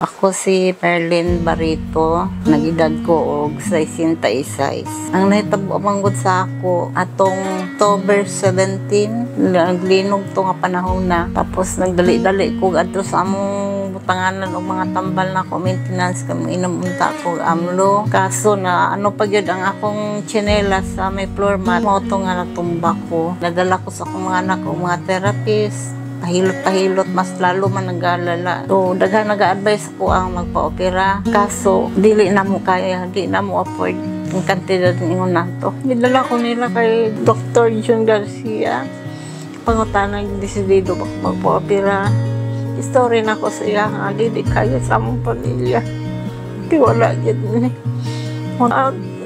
Ako si Perlin Barito, nag-edad ko og 66. Ang nahitabo manggod sa ako atong October 17, naglinog to nga panahon na. Tapos nagdali-dali ko adto sa among butanganan og mga tambal na ko maintenance kami inumunta ko amlo. Kaso na ano pa gyud ang akong tsinelas sa may floor mat, mo to nga natumba ko. Nadala ko sa akong mga anak o mga therapist. Pahilot-pahilot, mas lalo man nag-aalala. So, daghan nag-a-advise ko ang magpa-opera. Kaso, dili na mo kaya, di na mo afford ang kantidad ng na to. Nidala ko nila kay Dr. June Garcia. Pangutanang desidido magpa-opera. Story na ko sa iya, di kaya sa among pamilya. Di wala yun.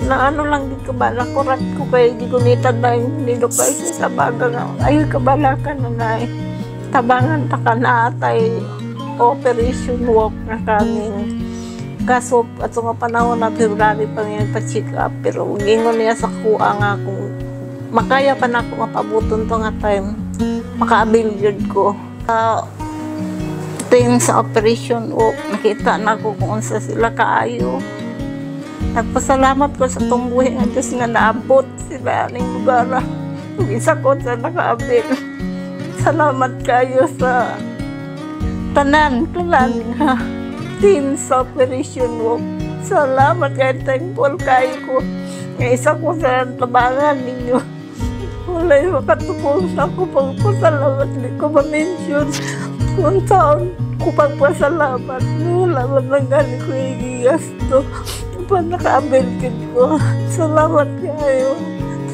Na ano lang di kabala ko, rat ko kay di gumitan na yung nilukay sa baga nga. Ay, kabalakan na na eh. Tabangan ta ka na atay operation walk na kaming. Kaso at sa panahon na February pa ngayon pa-check up. Pero gingon niya sa kuha nga kung makaya pa na ako mapabuton to nga time. Maka-avail yun ko. Ito sa operation walk, nakita na ko kung unsa sila kaayo. Nagpasalamat ko sa tungbuhin nga Diyos nga naabot sila aning lugar. Isa ko sa naka-avail. Salamat kayo sa tanan nga team sa operation walk. Salamat kayo, thankful kayo ko. Nga isa ko sa tabangan ninyo. Wala'y makatupong sa ako pagpasalamat. Hindi ko ma-mention kung taon ko pagpasalamat. Wala man lang gani ko i-gasto. Upang naka-abelkin ko. Salamat kayo.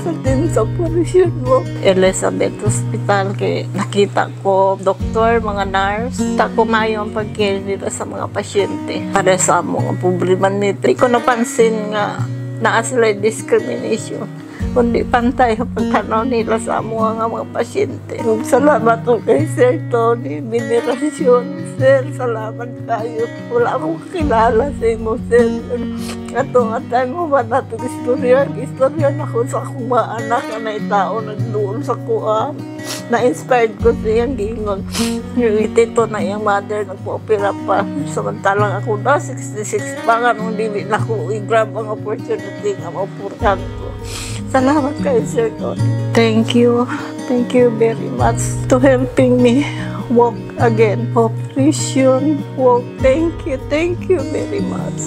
Sa din sa operasyon mo. Elizabeth Hospital kay nakita ko doktor, mga nurse. Tako mayo ang pag-care nila sa mga pasyente. Para sa mga problema nito. Hindi ko napansin nga naa sila discrimination. Kundi pantay ang pagtanaw nila sa mga pasyente. Salamat po kay Sir Tony Venerasyon. Sir, salamat kayo. Wala akong kakilala sa inyo, Sir. Atong atay mo ba natin istorya? Istorya na ko sa akong mga anak na itao nagdoon sa kuha. Na-inspired ko siyang gingon. Yung itito na yung mother nagpo-opera pa. Samantalang ako na 66 pa nga nung dili na ko i-grab ang opportunity nga maupurkan ko. Salamat kayo, Sir Tony. Thank you. Thank you very much to helping me walk again. Operation walk. Thank you very much.